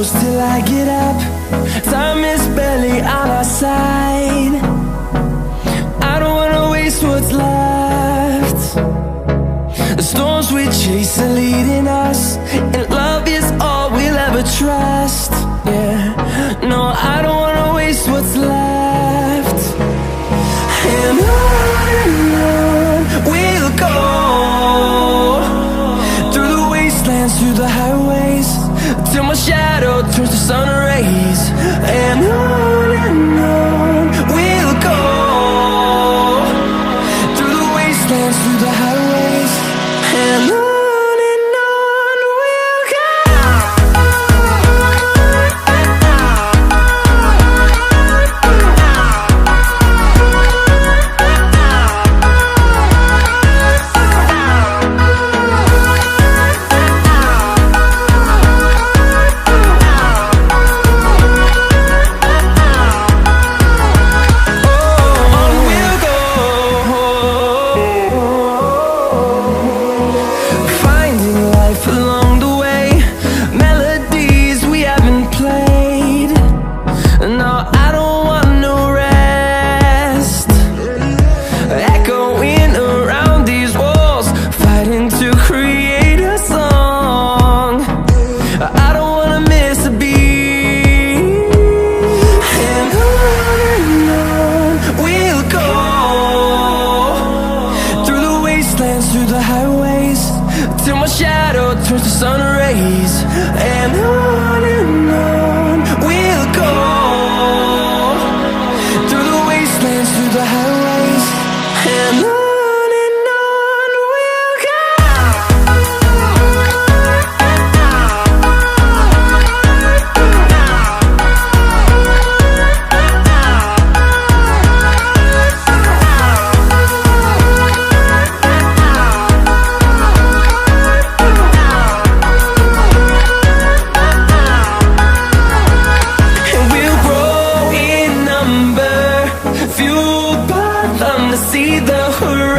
close till I get up. Time is barely on our side. I don't wanna waste what's left. The storms we chase are leading us, and love is all we'll ever trust. Yeah, no, I don't wanna waste what's left. And on we'll go, through the wastelands, through the highways, till my shadow turns to sun rays. And on we'll go, through the wastelands, through the highways, and on we'll go. Through the highways, till my shadow turns to sun rays. And on we'll go, through the wastelands, through the highways, and on we'll go. Fueled by them to see the horizon.